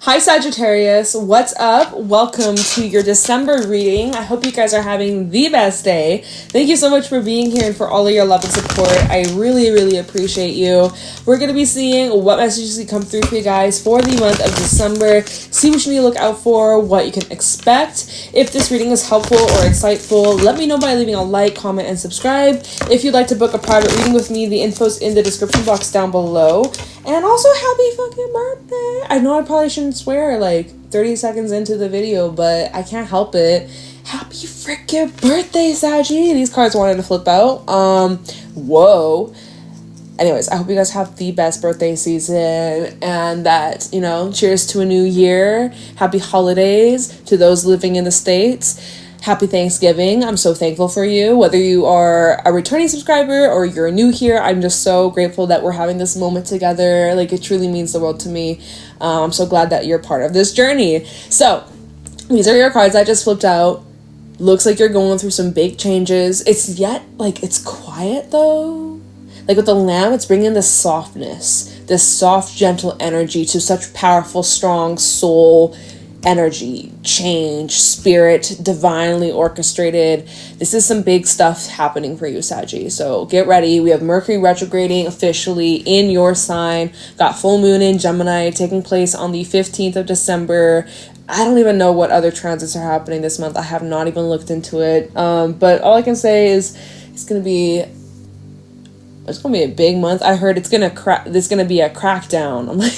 Hi Sagittarius, what's up? Welcome to your December reading. I hope you guys are having the best day. Thank you so much for being here and for all of your love and support. I really appreciate you. We're going to be seeing what messages can come through for you guys for the month of December. See what you need to look out for, what you can expect. If this reading is helpful or insightful, let me know by leaving a like, comment, and subscribe. If you'd like to book a private reading with me, the info's in the description box down below. And also, happy fucking birthday! I know I probably shouldn't swear like 30 seconds into the video, but I can't help it. Happy freaking birthday, Saggy! These cards wanted to flip out. Whoa. Anyways, I hope you guys have the best birthday season and that, you know, cheers to a new year. Happy holidays to those living in the States. Happy Thanksgiving. I'm so thankful for you. Whether you are a returning subscriber or you're new here, I'm just so grateful that we're having this moment together. Like, it truly means the world to me. I'm so glad that you're part of this journey. So, these are your cards I just flipped out. Looks like you're going through some big changes. It's quiet though. Like with the Lamb, it's bringing this softness, this soft, gentle energy to such powerful, strong soul energy, change, spirit, divinely orchestrated. This is some big stuff happening for you, Saggy. So get ready. We have Mercury retrograding officially in your sign. Got full moon in Gemini taking place on the 15th of December. I don't even know what other transits are happening this month. I have not even looked into it. But all I can say is it's gonna be a big month. I heard there's gonna be a crackdown. I'm like,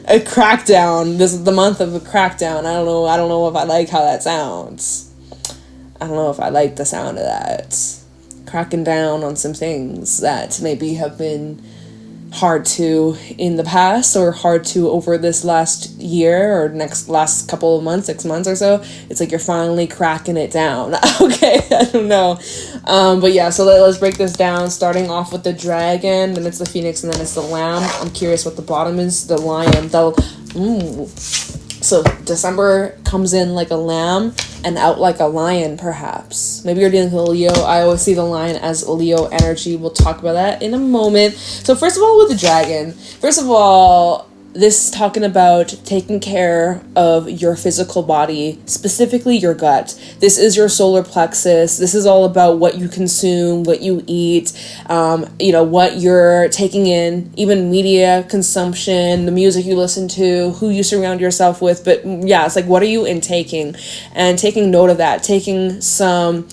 a crackdown. This is the month of a crackdown. I don't know if I like how that sounds. I don't know if I like the sound of that. Cracking down on some things that maybe have been hard to in the past or hard to over this last year or last couple of months, 6 months or so. It's like you're finally cracking it down. Okay, I don't know. But yeah, so let's break this down, starting off with the dragon, then it's the phoenix, and then it's the lamb. I'm curious what the bottom is. The lion. So December comes in like a lamb and out like a lion, perhaps. Maybe you're dealing with a Leo. I always see the lion as Leo energy. We'll talk about that in a moment. So first of all, with the dragon, this is talking about taking care of your physical body, specifically your gut. This is your solar plexus. This is all about what you consume, what you eat, what you're taking in, even media consumption, the music you listen to, who you surround yourself with. But yeah, it's like, what are you intaking? And taking note of that, taking some...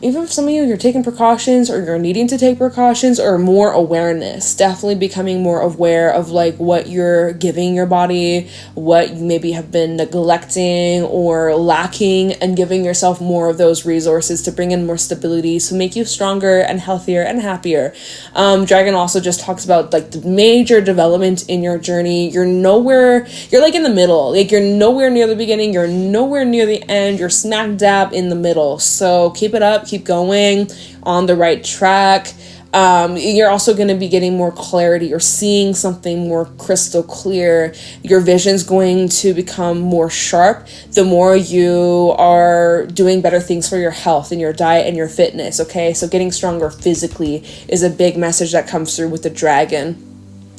even if some of you're taking precautions or you're needing to take precautions or more awareness, definitely becoming more aware of like what you're giving your body, what you maybe have been neglecting or lacking, and giving yourself more of those resources to bring in more stability, so make you stronger and healthier and happier. Dragon also just talks about like the major development in your journey. You're like in the middle. Like you're nowhere near the beginning, you're nowhere near the end, you're smack dab in the middle. So keep it up, keep going on the right track. You're also going to be getting more clarity. You're seeing something more crystal clear. Your vision's going to become more sharp the more you are doing better things for your health and your diet and your fitness. Okay, so getting stronger physically is a big message that comes through with the dragon.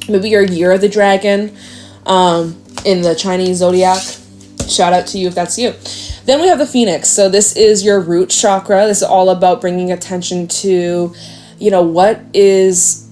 Maybe your year of the dragon in the Chinese zodiac. Shout out to you if that's you. Then we have the phoenix. So this is your root chakra. This is all about bringing attention to, what is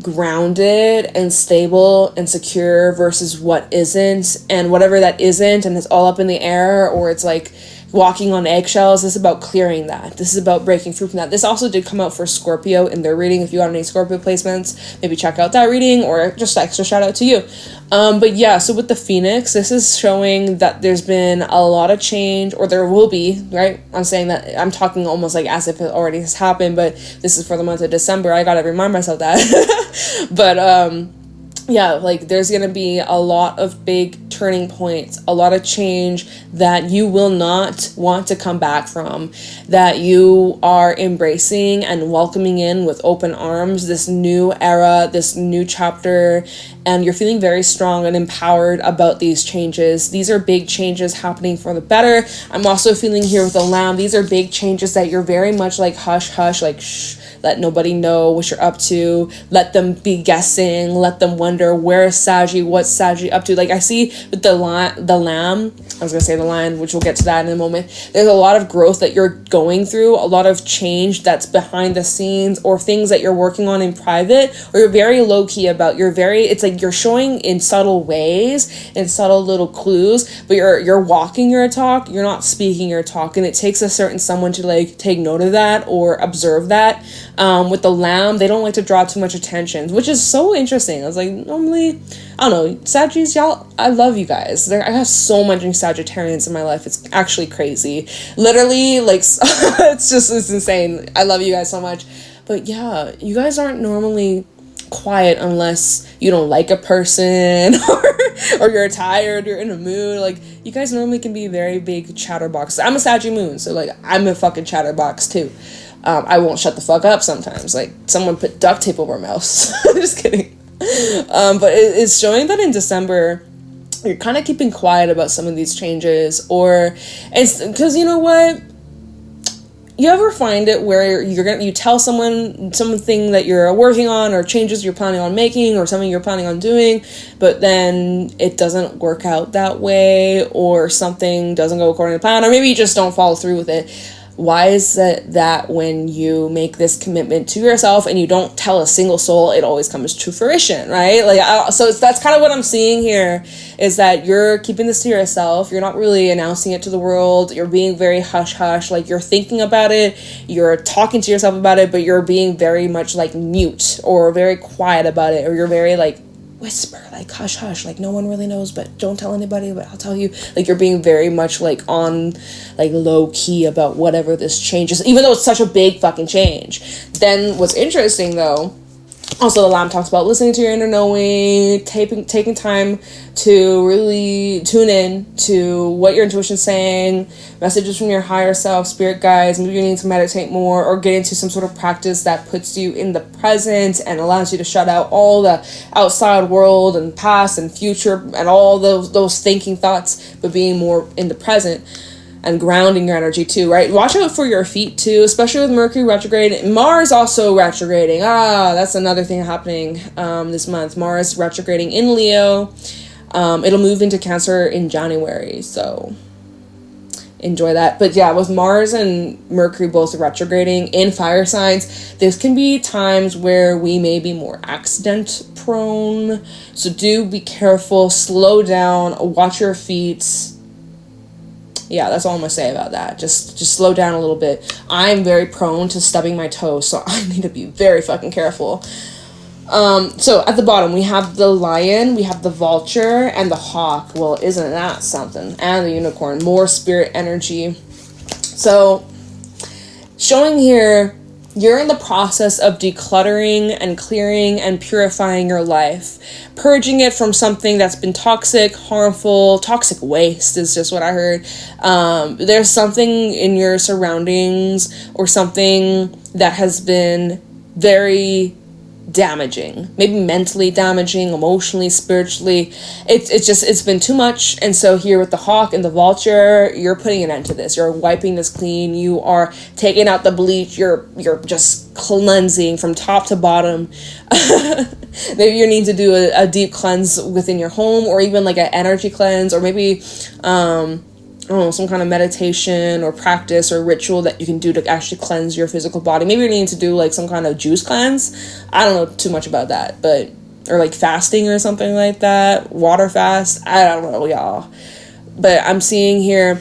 grounded and stable and secure versus what isn't. And whatever that isn't, and it's all up in the air, or it's like walking on eggshells, this is about clearing that. This is about breaking through from that. This also did come out for Scorpio in their reading. If you got any Scorpio placements, maybe check out that reading, or just extra shout out to you. But yeah, so with the phoenix, this is showing that there's been a lot of change, or there will be, right? I'm saying that, I'm talking almost like as if it already has happened, but this is for the month of December. I gotta remind myself that. But yeah, like there's gonna be a lot of big turning points, a lot of change that you will not want to come back from, that you are embracing and welcoming in with open arms, this new era, this new chapter, and you're feeling very strong and empowered about these changes. These are big changes happening for the better. I'm also feeling here with the lamb, these are big changes that you're very much like hush, hush, like shh, let nobody know what you're up to, let them be guessing, let them wonder where's Saggy, what's Saggy up to. Like I see with the lamb, I was gonna say the lion, which we'll get to that in a moment. There's a lot of growth that you're going through, a lot of change that's behind the scenes, or things that you're working on in private, or you're very low-key about. It's like you're showing in subtle ways, in subtle little clues, but you're walking your talk, you're not speaking your talk, and it takes a certain someone to like take note of that or observe that. With the lamb, they don't like to draw too much attention, which is so interesting. I was like, normally, I don't know, Saggies, y'all, I love you guys. I have so many Sagittarians in my life. It's actually crazy. Literally, like, it's insane. I love you guys so much. But yeah, you guys aren't normally quiet unless you don't like a person or you're tired, you're in a mood. Like, you guys normally can be very big chatterboxes. I'm a Saggy moon, so like I'm a fucking chatterbox too. I won't shut the fuck up sometimes. Like, someone put duct tape over my mouth. Just kidding. But it's showing that in December you're kind of keeping quiet about some of these changes, or it's because, you know what, you ever find it where you tell someone something that you're working on, or changes you're planning on making, or something you're planning on doing, but then it doesn't work out that way, or something doesn't go according to plan, or maybe you just don't follow through with it. Why is that when you make this commitment to yourself and you don't tell a single soul, it always comes to fruition, right? Like, that's kind of what I'm seeing here, is that you're keeping this to yourself. You're not really announcing it to the world. You're being very hush-hush. Like, you're thinking about it. You're talking to yourself about it, but you're being very much, like, mute or very quiet about it, or you're very, like, whisper, like, hush hush, like no one really knows, but don't tell anybody, but I'll tell you. Like, you're being very much like on, like, low key about whatever this change is, even though it's such a big fucking change. Then what's interesting though, also the lamb talks about listening to your inner knowing, taking time to really tune in to what your intuition's saying, messages from your higher self, spirit guides. Maybe you need to meditate more or get into some sort of practice that puts you in the present and allows you to shut out all the outside world and past and future and all those thinking thoughts, but being more in the present and grounding your energy too, right? Watch out for your feet too, especially with Mercury retrograde. Mars also retrograding. That's another thing happening this month. Mars retrograding in Leo. It'll move into Cancer in January, so enjoy that. But yeah, with Mars and Mercury both retrograding in fire signs, this can be times where we may be more accident prone. So do be careful, slow down, watch your feet. Yeah, that's all I'm gonna say about that. Just slow down a little bit. I'm very prone to stubbing my toes, so I need to be very fucking careful. So at the bottom we have the lion, we have the vulture, and the hawk. Well, isn't that something? And the unicorn, more spirit energy. So showing here, you're in the process of decluttering and clearing and purifying your life, purging it from something that's been toxic, harmful. Toxic waste is just what I heard. There's something in your surroundings or something that has been very damaging, maybe mentally damaging, emotionally, spiritually. It's been too much. And so here with the hawk and the vulture, you're putting an end to this. You're wiping this clean. You are taking out the bleach. You're just cleansing from top to bottom. Maybe you need to do a deep cleanse within your home, or even like an energy cleanse, or maybe I don't know, some kind of meditation or practice or ritual that you can do to actually cleanse your physical body. Maybe you need to do like some kind of juice cleanse. I don't know too much about that, but, or like fasting or something like that. Water fast. I don't know, y'all. But I'm seeing here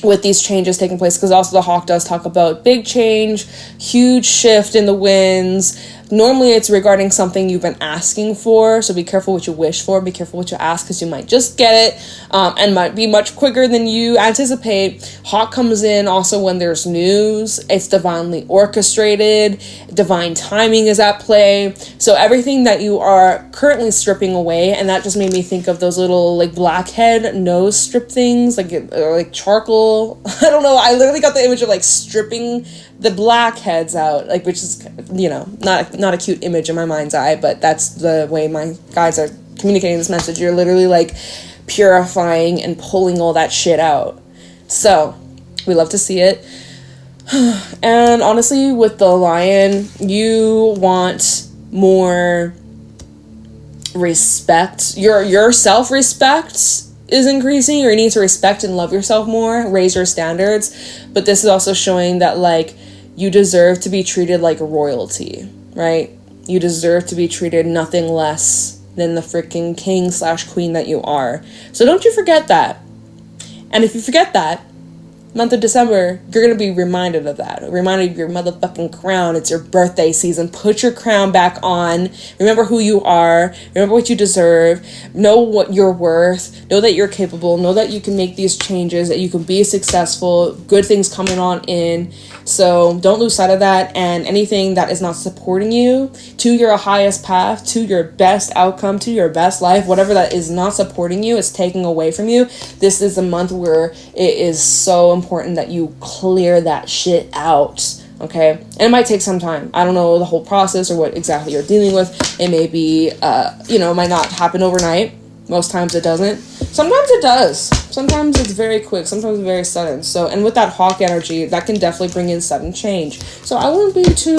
with these changes taking place, because also the hawk does talk about big change, huge shift in the winds. Normally it's regarding something you've been asking for, so be careful what you wish for, be careful what you ask, because you might just get it, and might be much quicker than you anticipate. Hawk comes in also when there's news. It's divinely orchestrated, divine timing is at play. So everything that you are currently stripping away, and that just made me think of those little like blackhead nose strip things, like charcoal. I don't know, I literally got the image of like stripping the blackheads out, like, which is, you know, not a cute image in my mind's eye, but that's the way my guides are communicating this message. You're literally like purifying and pulling all that shit out. So we love to see it. And honestly, with the Lion, you want more respect. Your self-respect is increasing. You need to respect and love yourself more, raise your standards. But this is also showing that, like, you deserve to be treated like royalty, right? You deserve to be treated nothing less than the freaking king/queen that you are. So don't you forget that. And if you forget that, month of December, you're going to be reminded of that. Reminded of your motherfucking crown. It's your birthday season. Put your crown back on. Remember who you are. Remember what you deserve. Know what you're worth. Know that you're capable. Know that you can make these changes, that you can be successful. Good things coming on in. So don't lose sight of that. And anything that is not supporting you to your highest path, to your best outcome, to your best life, whatever that is not supporting you, is taking away from you. This is a month where it is so important that you clear that shit out. Okay, and it might take some time. I don't know the whole process or what exactly you're dealing with. It may be, it might not happen overnight. Most times it doesn't. Sometimes it does. Sometimes it's very quick. Sometimes it's very sudden. So, and with that hawk energy, that can definitely bring in sudden change. So I wouldn't be too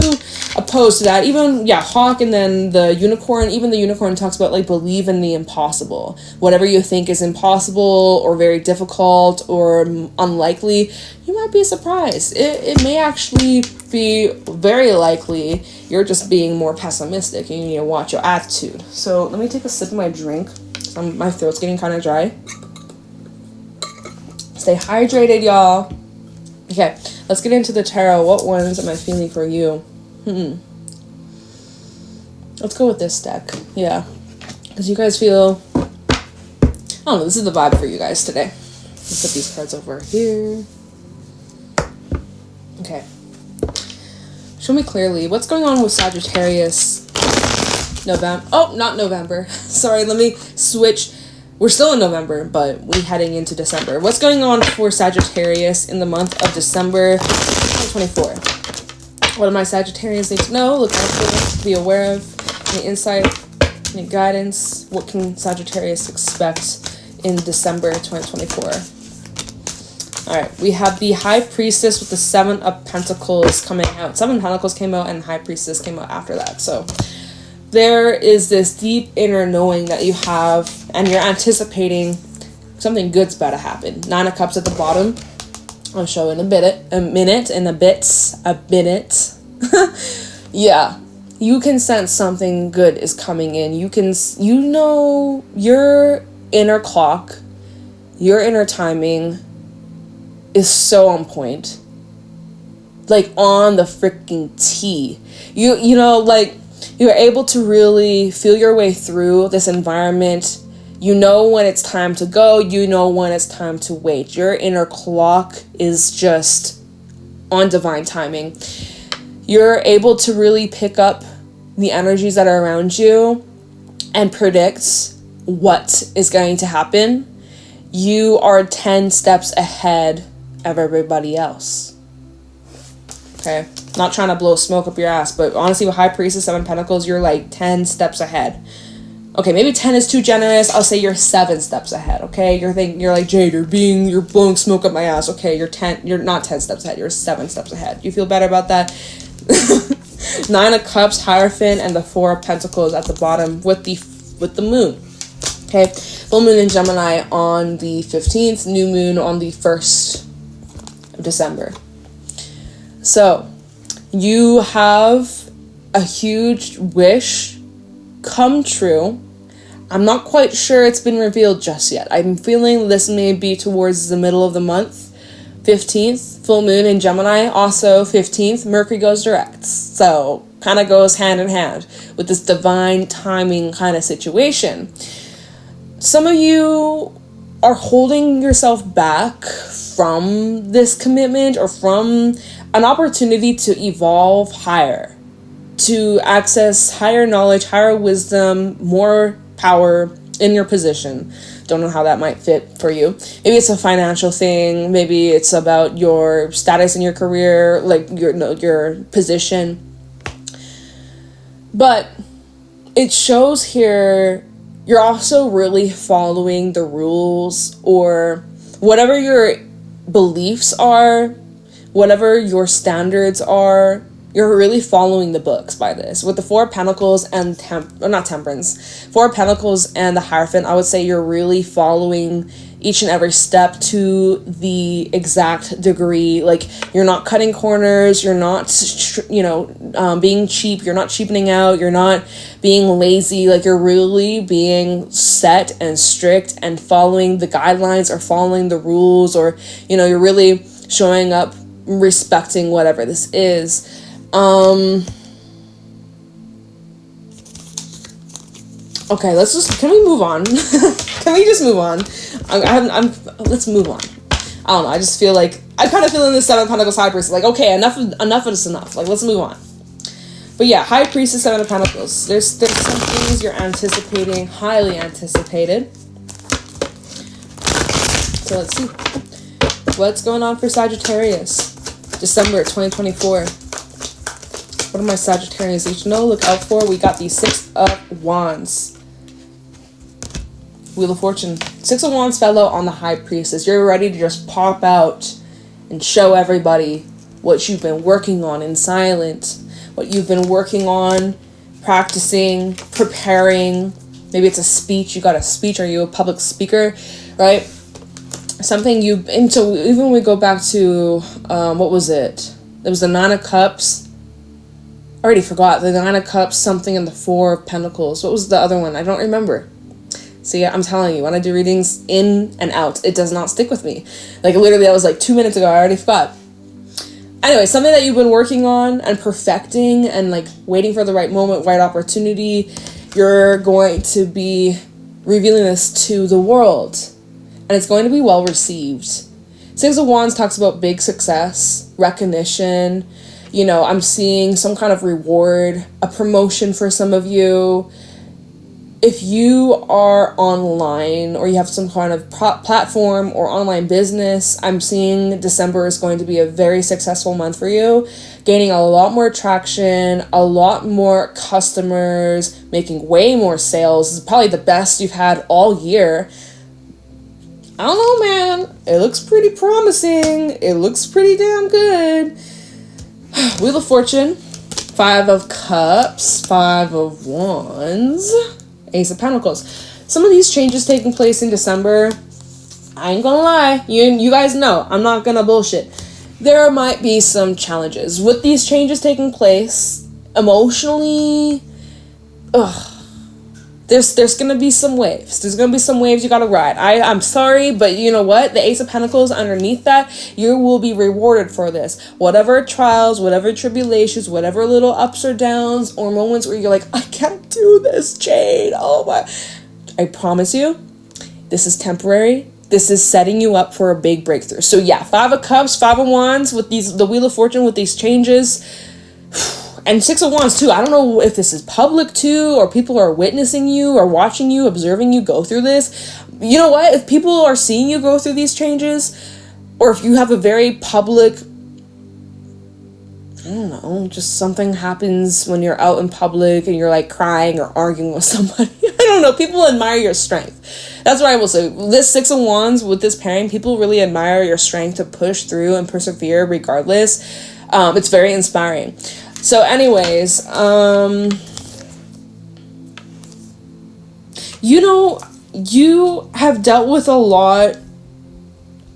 opposed to that. Even, hawk, and then the unicorn. Even the unicorn talks about, like, believe in the impossible. Whatever you think is impossible or very difficult or unlikely, you might be surprised. It may actually be very likely you're just being more pessimistic and you need to watch your attitude. So let me take a sip of my drink. My throat's getting kind of dry. Stay hydrated, y'all. Okay, let's get into the tarot. What ones am I feeling for you? Let's go with this deck. Yeah, because you guys feel, I don't know, this is the vibe for you guys today. Let's put these cards over here. Okay. Show me clearly what's going on with Sagittarius. November. Oh, not November. Sorry, let me switch. We're still in November, but we're heading into December. What's going on for Sagittarius in the month of December 2024? What do my Sagittarians need to know, look out for, be aware of? Any insight, any guidance? What can Sagittarius expect in December 2024? All right, we have the High Priestess with the 7 of Pentacles coming out. 7 of Pentacles came out and High Priestess came out after that. So there is this deep inner knowing that you have, and you're anticipating something good's about to happen. 9 of Cups at the bottom. I'll show in a minute. Yeah, you can sense something good is coming in. You know your inner clock, your inner timing is so on point. Like on the freaking T. You know, like, you're able to really feel your way through this environment. You know when it's time to go. You know when it's time to wait. Your inner clock is just on divine timing. You're able to really pick up the energies that are around you and predict what is going to happen. You are 10 steps ahead of everybody else. Okay? Not trying to blow smoke up your ass, but honestly, with High Priestess, 7 Pentacles, you're like 10 steps ahead. Okay, maybe 10 is too generous. I'll say you're 7 steps ahead, okay? You're like, Jade, you're blowing smoke up my ass. Okay, you're not 10 steps ahead, you're 7 steps ahead. You feel better about that? 9 of Cups, Hierophant, and the 4 of Pentacles at the bottom with the moon. Okay, full moon in Gemini on the 15th, new moon on the 1st of December. So, you have a huge wish come true. I'm not quite sure it's been revealed just yet. I'm feeling this may be towards the middle of the month. 15th, full moon in Gemini. Also 15th, Mercury goes direct. So, kind of goes hand in hand with this divine timing kind of situation. Some of you are holding yourself back from this commitment or from an opportunity to evolve higher, to access higher knowledge, higher wisdom, more power in your position. Don't know how that might fit for you. Maybe it's a financial thing. Maybe it's about your status in your career, like your position. But it shows here you're also really following the rules or whatever your beliefs are. whatever your standards are, you're really following the books by this. With the Four of Pentacles and Four of Pentacles and the Hierophant, I would say you're really following each and every step to the exact degree. Like, you're not cutting corners, you're not, being cheap, you're not cheapening out, you're not being lazy. Like, you're really being set and strict and following the guidelines or following the rules, or, you're really showing up, respecting whatever this is. Okay, can we move on? Can we just move on? Let's move on. I don't know, I just feel like, I kind of feel in the Seven of Pentacles High Priestess, like, okay, enough of this, enough. Like, let's move on. But yeah, High Priestess, Seven of Pentacles. There's some things you're anticipating, highly anticipated. So let's see. What's going on for Sagittarius? December 2024. What are my Sagittarians need to know? Look out for. We got the Six of Wands. Wheel of Fortune. Six of Wands fell out on the High Priestess. You're ready to just pop out and show everybody what you've been working on in silence. What you've been working on, practicing, preparing. Maybe it's a speech. You got a speech. Are you a public speaker? Right? Something so even when we go back to, what was it? There was the Nine of Cups. I already forgot. The Nine of Cups, something in the Four of Pentacles. What was the other one? I don't remember. See, I'm telling you, when I do readings in and out, it does not stick with me. Like, literally, that was like 2 minutes ago. I already forgot. Anyway, something that you've been working on and perfecting and, like, waiting for the right moment, right opportunity. You're going to be revealing this to the world. And it's going to be well received. Six of Wands talks about big success, recognition. I'm seeing some kind of reward, a promotion for some of you. If you are online or you have some kind of platform or online business, I'm seeing December is going to be a very successful month for you. Gaining a lot more traction, a lot more customers, making way more sales. This is probably the best you've had all year. I don't know, man. It looks pretty promising. It looks pretty damn good. Wheel of Fortune, Five of Cups, Five of Wands, Ace of Pentacles. Some of these changes taking place in December, I ain't gonna lie, you guys know, I'm not gonna bullshit. There might be some challenges with these changes taking place emotionally. There's gonna be some waves. There's gonna be some waves you gotta ride. I'm sorry, but you know what? The Ace of Pentacles, underneath that, you will be rewarded for this. Whatever trials, whatever tribulations, whatever little ups or downs, or moments where you're like, I can't do this, Jade. Oh my. I promise you, this is temporary. This is setting you up for a big breakthrough. So yeah, Five of Cups, Five of Wands, with the Wheel of Fortune, with these changes. And Six of Wands too. I don't know if this is public too, or people are witnessing you or watching you, observing you go through this. You know what? If people are seeing you go through these changes, or if you have a very public, I don't know, just something happens when you're out in public and you're like crying or arguing with somebody. I don't know. People admire your strength. That's what I will say. This Six of Wands with this pairing, people really admire your strength to push through and persevere regardless. It's very inspiring. So anyways, you have dealt with a lot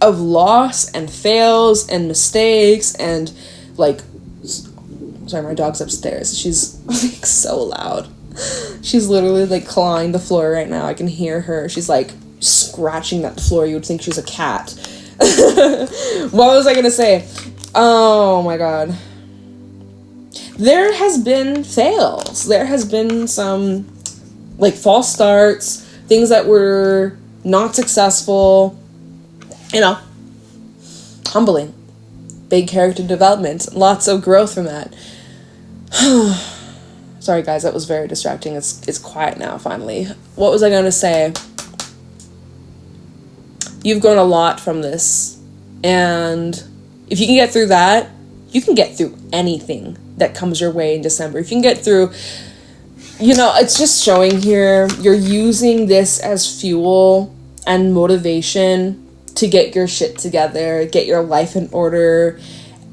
of loss and fails and mistakes and, like, sorry, my dog's upstairs. She's like so loud. She's literally like clawing the floor right now. I can hear her. She's like scratching at the floor. You would think she was a cat. What was I gonna say? Oh my god. There has been fails. There has been some, like, false starts, things that were not successful, humbling. Big character development. Lots of growth from that. Sorry, guys, that was very distracting. It's quiet now, finally. What was I going to say? You've grown a lot from this. And if you can get through that, you can get through anything that comes your way in December. If you can get through, it's just showing here, you're using this as fuel and motivation to get your shit together, get your life in order,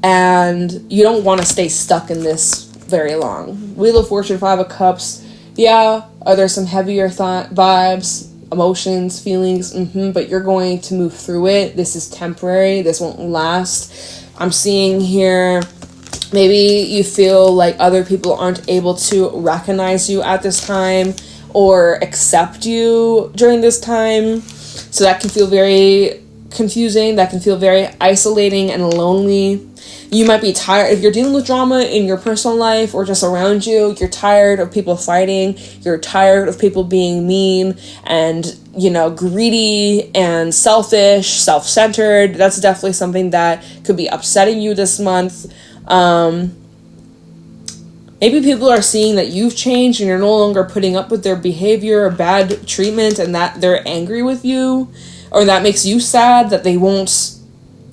and you don't want to stay stuck in this very long. Wheel of Fortune, 5 of Cups. Yeah, are there some heavier vibes, emotions, feelings? But you're going to move through it. This is temporary. This won't last. I'm seeing here, maybe you feel like other people aren't able to recognize you at this time or accept you during this time. So that can feel very confusing. That can feel very isolating and lonely. You might be tired if you're dealing with drama in your personal life or just around you. You're tired of people fighting. You're tired of people being mean and, greedy and selfish, self-centered. That's definitely something that could be upsetting you this month. Maybe people are seeing that you've changed and you're no longer putting up with their behavior or bad treatment, and that they're angry with you, or that makes you sad that they won't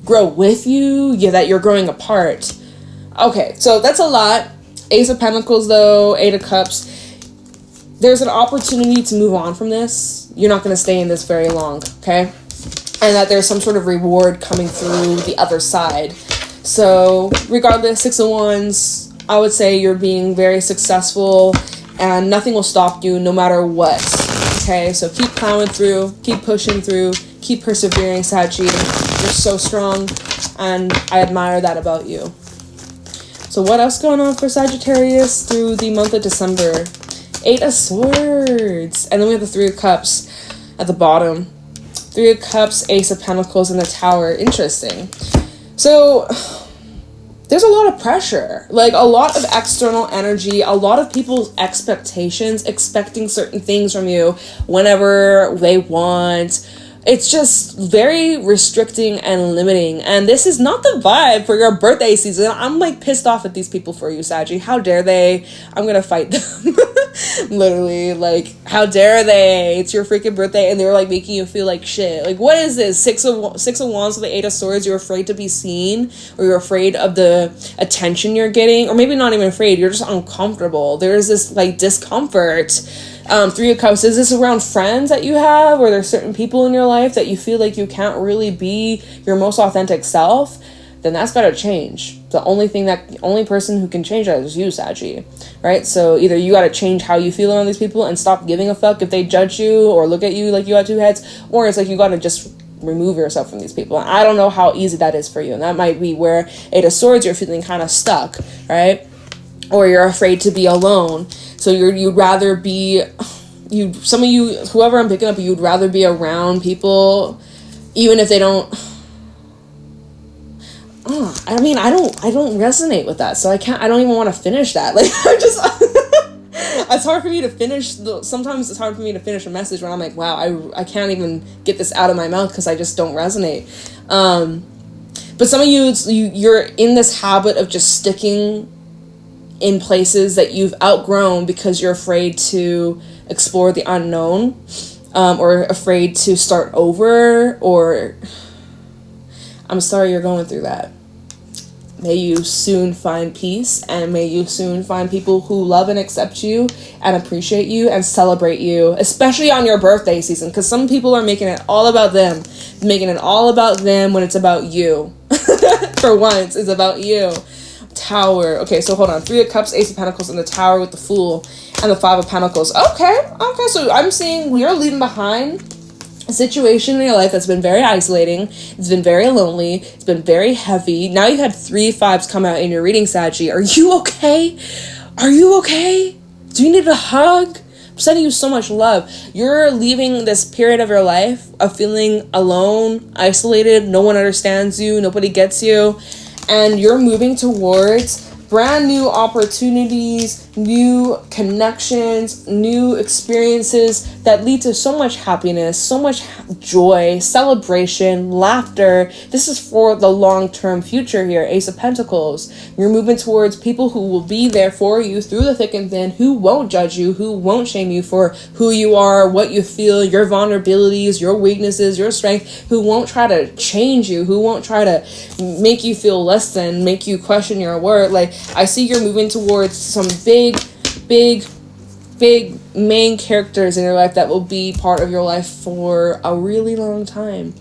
grow with you, that you're growing apart. Okay, so that's a lot. Ace of Pentacles, though, 8 of Cups. There's an opportunity to move on from this. You're not going to stay in this very long, okay? And that there's some sort of reward coming through the other side. So, regardless, 6 of Wands, I would say you're being very successful and nothing will stop you no matter what, okay? So keep plowing through, keep pushing through, keep persevering, Saggy. You're so strong, and I admire that about you. So what else going on for Sagittarius through the month of December? 8 of Swords. And then we have the 3 of Cups at the bottom. 3 of Cups, Ace of Pentacles, and the Tower. Interesting. So there's a lot of pressure, like a lot of external energy, a lot of people's expectations, expecting certain things from you whenever they want. It's just very restricting and limiting. And this is not the vibe for your birthday season. I'm like pissed off at these people for you, Saggy. How dare they? I'm gonna fight them. Literally, like, how dare they? It's your freaking birthday and they're like making you feel like shit. Like, what is this? Six of Wands with the 8 of Swords. You're afraid to be seen, or you're afraid of the attention you're getting, or maybe not even afraid. You're just uncomfortable. There's this like discomfort. 3 of Cups, is this around friends that you have, or there's certain people in your life that you feel like you can't really be your most authentic self? Then that's got to change. The only person who can change that is you, Saggy, right? So either you got to change how you feel around these people and stop giving a fuck if they judge you or look at you like you have 2 heads, or it's like you got to just remove yourself from these people. And I don't know how easy that is for you, and that might be where 8 of Swords, you're feeling kind of stuck, right? Or you're afraid to be alone. So you'd rather be, some of you, whoever I'm picking up, you'd rather be around people, even if they don't. I don't resonate with that. So I don't even want to finish that. Like, I'm just, it's hard for me to finish. Sometimes it's hard for me to finish a message when I'm like, wow, I can't even get this out of my mouth because I just don't resonate. But some of you're in this habit of just sticking in places that you've outgrown because you're afraid to explore the unknown, or afraid to start over, or I'm sorry you're going through that. May you soon find peace, and may you soon find people who love and accept you and appreciate you and celebrate you, especially on your birthday season, because some people are making it all about them, when it's about you. For once, it's about you. Tower. Okay, so hold on. 3 of Cups, Ace of Pentacles, and the Tower with the Fool and the 5 of Pentacles. Okay, so I'm seeing you're leaving behind a situation in your life that's been very isolating. It's been very lonely. It's been very heavy. Now you've had 3 5s come out in your reading, Saggy. Are you okay? Are you okay? Do you need a hug? I'm sending you so much love. You're leaving this period of your life of feeling alone, isolated, no one understands you, nobody gets you. And you're moving towards brand new opportunities, new connections, new experiences that lead to so much happiness, so much joy, celebration, laughter. This is for the long-term future here, Ace of Pentacles. You're moving towards people who will be there for you through the thick and thin, who won't judge you, who won't shame you for who you are, what you feel, your vulnerabilities, your weaknesses, your strength, who won't try to change you, who won't try to make you feel less than, make you question your worth. Like, I see you're moving towards some big main characters in your life that will be part of your life for a really long time.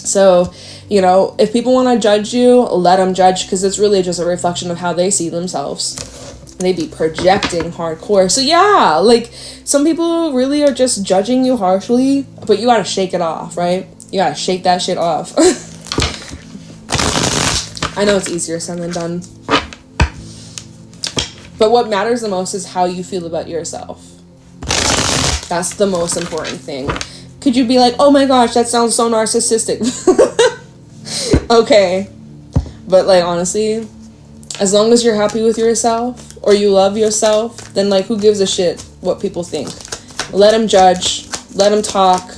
So, you know, if people want to judge you, let them judge, because it's really just a reflection of how they see themselves. They be projecting hardcore. So yeah, like, some people really are just judging you harshly, but you gotta shake it off, right? You gotta shake that shit off. I know it's easier said than done. But what matters the most is how you feel about yourself. That's the most important thing. Could you be like, oh my gosh, that sounds so narcissistic? Okay. But, like, honestly, as long as you're happy with yourself, or you love yourself, then, like, who gives a shit what people think? Let them judge. Let them talk.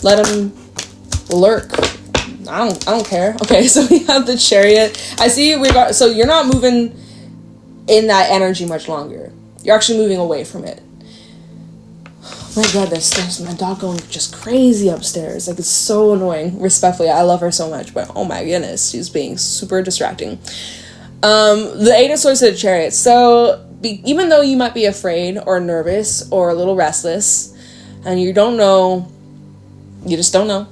Let them lurk. I don't care. Okay, so we have the Chariot. I see so you're not moving in that energy much longer. You're actually moving away from it. My God, there's my dog going just crazy upstairs. Like, it's so annoying. Respectfully, I love her so much, but oh my goodness, she's being super distracting. The Eight of Swords to the Chariot. So, even though you might be afraid or nervous or a little restless, and you don't know, you just don't know.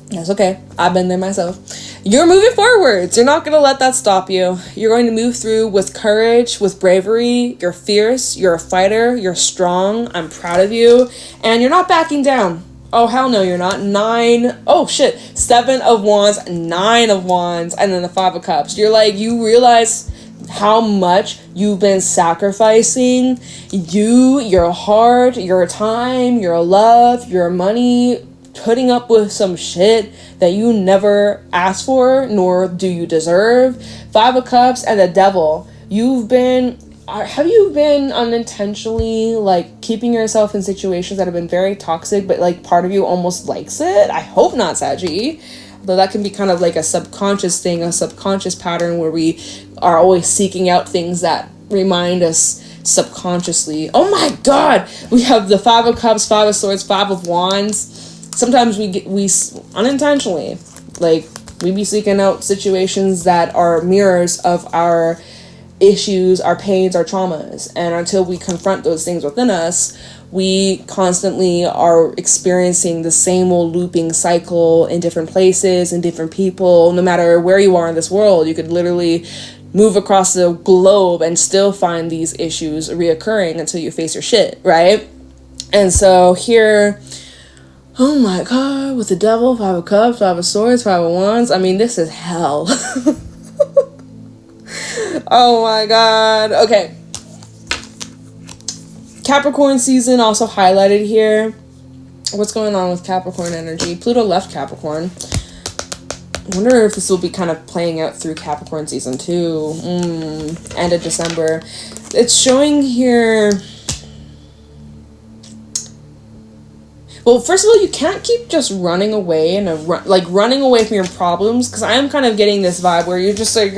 That's okay. I've been there myself. You're moving forwards. You're not going to let that stop you. You're going to move through with courage, with bravery. You're fierce. You're a fighter. You're strong. I'm proud of you. And you're not backing down. Oh, hell no, you're not. 7 of Wands, 9 of Wands, and then the 5 of Cups. You're like, you realize how much you've been sacrificing. Your heart, your time, your love, your money, putting up with some shit that you never asked for, nor do you deserve. 5 of Cups and the Devil. Have you been unintentionally, like, keeping yourself in situations that have been very toxic, but, like, part of you almost likes it? I hope not, Saggy. Though that can be kind of like a subconscious thing, a subconscious pattern where we are always seeking out things that remind us subconsciously. Oh my God! We have the 5 of Cups, 5 of Swords, 5 of Wands. Sometimes we unintentionally, like, we be seeking out situations that are mirrors of our issues, our pains, our traumas. And until we confront those things within us, we constantly are experiencing the same old looping cycle in different places, in different people. No matter where you are in this world, you could literally move across the globe and still find these issues reoccurring until you face your shit, right? And so here, oh my God, with the Devil, 5 of Cups, 5 of Swords, 5 of Wands. I mean, this is hell. Oh my God. Okay. Capricorn season also highlighted here. What's going on with Capricorn energy? Pluto left Capricorn. I wonder if this will be kind of playing out through Capricorn season 2. End of December. It's showing here. Well, first of all, you can't keep just running away and running away from your problems, because I am kind of getting this vibe where you're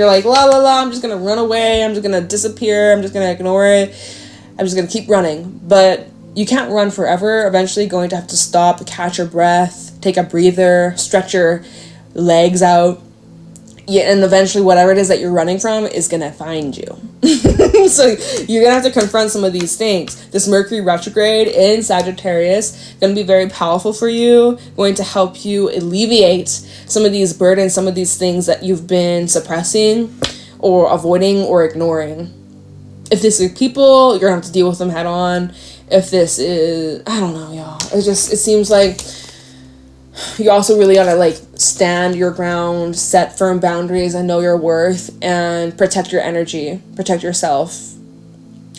like, la la la, I'm just gonna run away, I'm just gonna disappear, I'm just gonna ignore it, I'm just gonna keep running. But you can't run forever. Eventually going to have to stop, catch your breath, take a breather, stretch your legs out. Yeah, and eventually whatever it is that you're running from is gonna find you. So you're gonna have to confront some of these things. This Mercury retrograde in Sagittarius gonna be very powerful for you, going to help you alleviate some of these burdens, some of these things that you've been suppressing or avoiding or ignoring. If this is people, you're gonna have to deal with them head on. If this is, I don't know, y'all. It seems like you also really gotta, like, stand your ground, set firm boundaries, and know your worth, and protect your energy, protect yourself.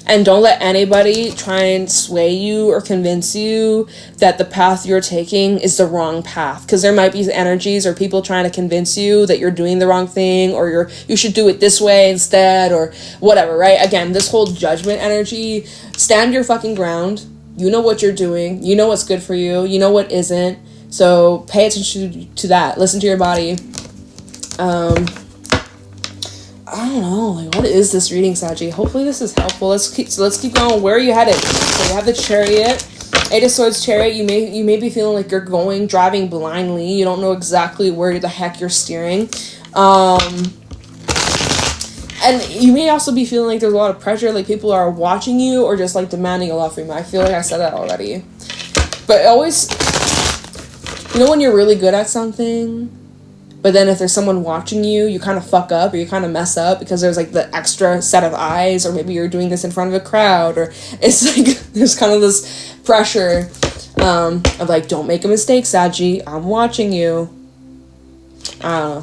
And don't let anybody try and sway you or convince you that the path you're taking is the wrong path. Because there might be energies or people trying to convince you that you're doing the wrong thing, or you should do it this way instead, or whatever, right? Again, this whole judgment energy, stand your fucking ground. You know what you're doing. You know what's good for you. You know what isn't. So pay attention to that. Listen to your body. I don't know. Like, what is this reading, Saggy? Hopefully this is helpful. Let's keep going. Where are you headed? So you have the Chariot, 8 of Swords, Chariot. You may be feeling like you're driving blindly. You don't know exactly where the heck you're steering. And you may also be feeling like there's a lot of pressure, like people are watching you or just, like, demanding a lot from you. I feel like I said that already. But always You know when you're really good at something, but then if there's someone watching you, you kind of fuck up or you kind of mess up because there's like the extra set of eyes, or maybe you're doing this in front of a crowd, or it's like there's kind of this pressure of like, don't make a mistake, Saggy, I'm watching you. I don't know.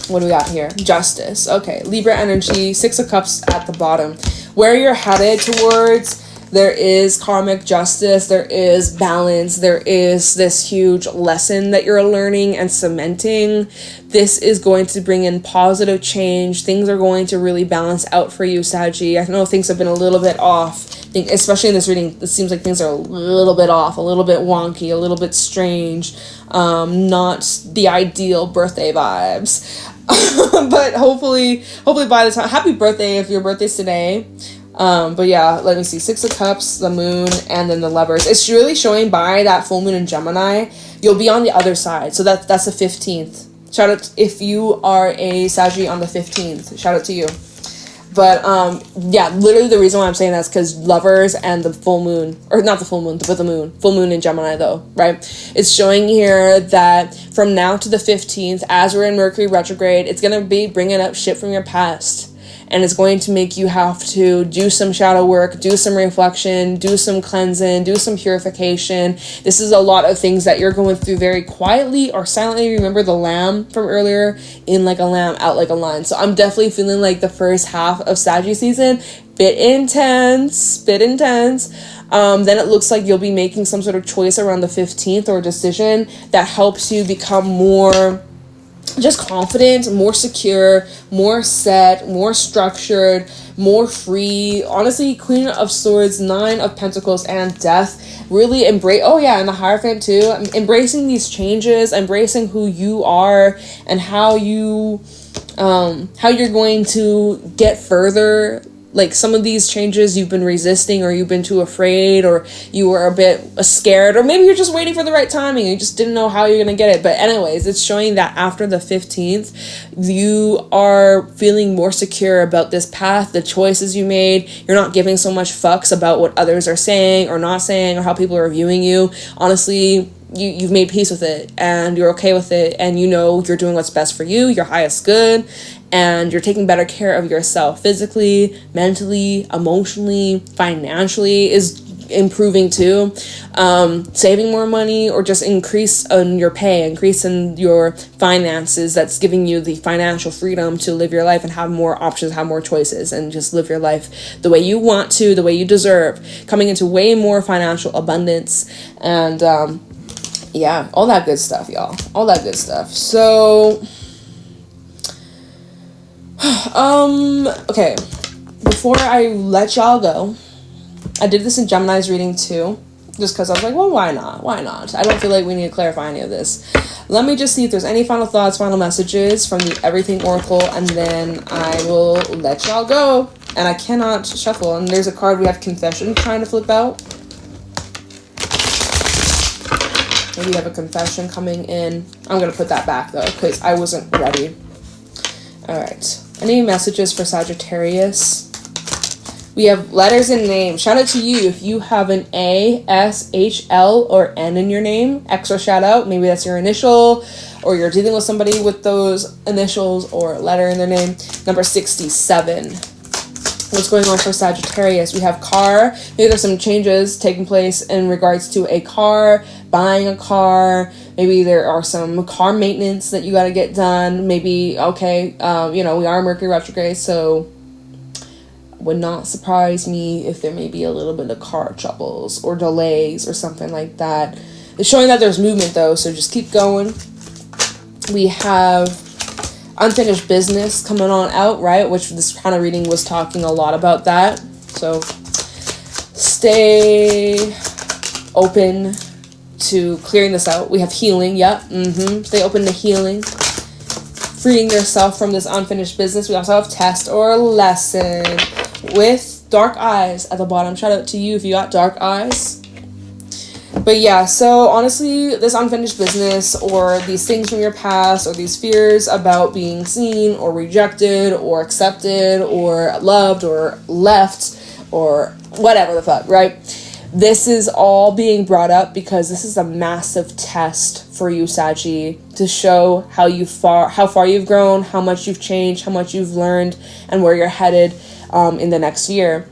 What do we got here? Justice. Okay, Libra energy, 6 of Cups at the bottom. Where you're headed towards, there is karmic justice, there is balance, there is this huge lesson that you're learning and cementing. This is going to bring in positive change. Things are going to really balance out for you, Saggy. I know things have been a little bit off. I think, especially in this reading, it seems like things are a little bit off, a little bit wonky, a little bit strange. Not the ideal birthday vibes. But hopefully by the time, happy birthday if your birthday's today. But yeah, let me see, 6 of Cups, the Moon, and then the Lovers. It's really showing by that full moon in Gemini, you'll be on the other side. So that's the 15th. Shout out if you are a Saggy on the 15th. Shout out to you. But yeah, literally the reason why I'm saying that is because Lovers and the full moon, or not the full moon, but the moon, full moon in Gemini though, right? It's showing here that from now to the 15th, as we're in Mercury retrograde, it's going to be bringing up shit from your past. And it's going to make you have to do some shadow work, do some reflection, do some cleansing, do some purification. This is a lot of things that you're going through very quietly or silently. Remember the lamb from earlier? In like a lamb, out like a lion. So I'm definitely feeling like the first half of Saggy season, bit intense. Then it looks like you'll be making some sort of choice around the 15th or decision that helps you become more just confident, more secure, more set, more structured, more free. Honestly, Queen of Swords, 9 of Pentacles, and Death really embrace. Oh yeah, and the Hierophant too. Embracing these changes, embracing who you are and how you're going to get further. Like some of these changes you've been resisting, or you've been too afraid, or you were a bit scared, or maybe you're just waiting for the right timing. You just didn't know how you're going to get it. But anyways, it's showing that after the 15th, you are feeling more secure about this path, the choices you made. You're not giving so much fucks about what others are saying or not saying, or how people are viewing you. Honestly, you've made peace with it, and you're okay with it, and you know you're doing what's best for you, your highest good, and you're taking better care of yourself physically, mentally, emotionally, financially is improving too. Saving more money, or just increase in your pay, increase in your finances, that's giving you the financial freedom to live your life and have more options, have more choices, and just live your life the way you want to, the way you deserve, coming into way more financial abundance, and yeah, all that good stuff, y'all. All that good stuff. So okay, before I let y'all go, I did this in Gemini's reading too, just because I was like, well, why not? I don't feel like we need to clarify any of this. Let me just see if there's any final thoughts, final messages from the Everything Oracle, and then I will let y'all go. And I cannot shuffle, and there's a card we have Confession trying to flip out. Maybe you have a confession coming in. I'm going to put that back though, because I wasn't ready. Alright. Any messages for Sagittarius? We have letters and names. Shout out to you if you have an A, S, H, L, or N in your name. Extra shout out. Maybe that's your initial, or you're dealing with somebody with those initials or a letter in their name. Number 67. What's going on for Sagittarius? We have car. Maybe there's some changes taking place in regards to a car, buying a car. Maybe there are some car maintenance that you got to get done. Maybe, okay, we are Mercury retrograde, so would not surprise me if there may be a little bit of car troubles or delays or something like that. It's showing that there's movement though, so just keep going. We have unfinished business coming on out, right? Which this kind of reading was talking a lot about that. So stay open to clearing this out. We have healing. Stay open to healing, freeing yourself from this unfinished business. We also have test or lesson with dark eyes at the bottom. Shout out to you if you got dark eyes. But yeah, so honestly, this unfinished business, or these things from your past, or these fears about being seen or rejected or accepted or loved or left or whatever the fuck, right? this is all being brought up because this is a massive test for you, Saggy, to show how far you've grown, how much you've changed, how much you've learned, and where you're headed in the next year.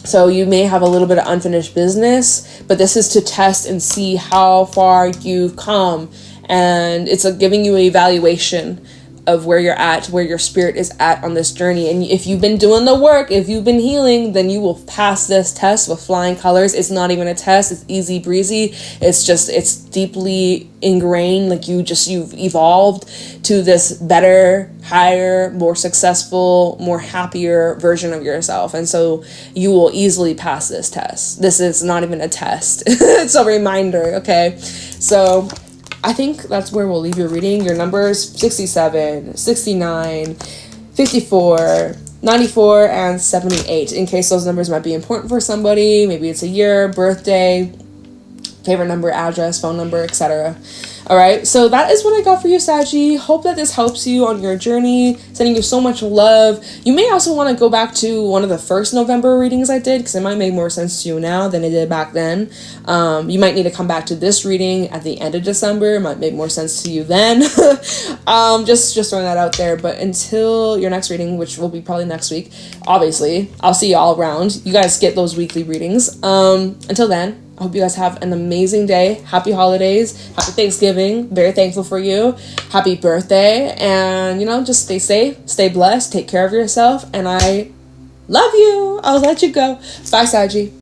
So you may have a little bit of unfinished business, but this is to test and see how far you've come. And it's giving you an evaluation of where you're at, where your spirit is at on this journey. And if you've been doing the work, if you've been healing, then you will pass this test with flying colors. It's not even a test. It's easy breezy. It's deeply ingrained. Like you've evolved to this better, higher, more successful, more happier version of yourself. And so you will easily pass this test. This is not even a test. It's a reminder. Okay. So I think that's where we'll leave your reading. Your numbers 67, 69, 54, 94, and 78. In case those numbers might be important for somebody. Maybe it's a year, birthday, favorite number, address, phone number, etc. All right, so that is what I got for you, Saggy. Hope that this helps you on your journey. Sending you so much love. You may also want to go back to one of the first November readings I did because it might make more sense to you now than it did back then. You might need to come back to this reading at the end of December. It might make more sense to you then. Just throwing that out there. But until your next reading, which will be probably next week, obviously, I'll see you all around. You guys get those weekly readings. Until then, I hope you guys have an amazing day. Happy holidays. Happy Thanksgiving. Very thankful for you. Happy birthday. And, just stay safe. Stay blessed. Take care of yourself. And I love you. I'll let you go. Bye, Saggy.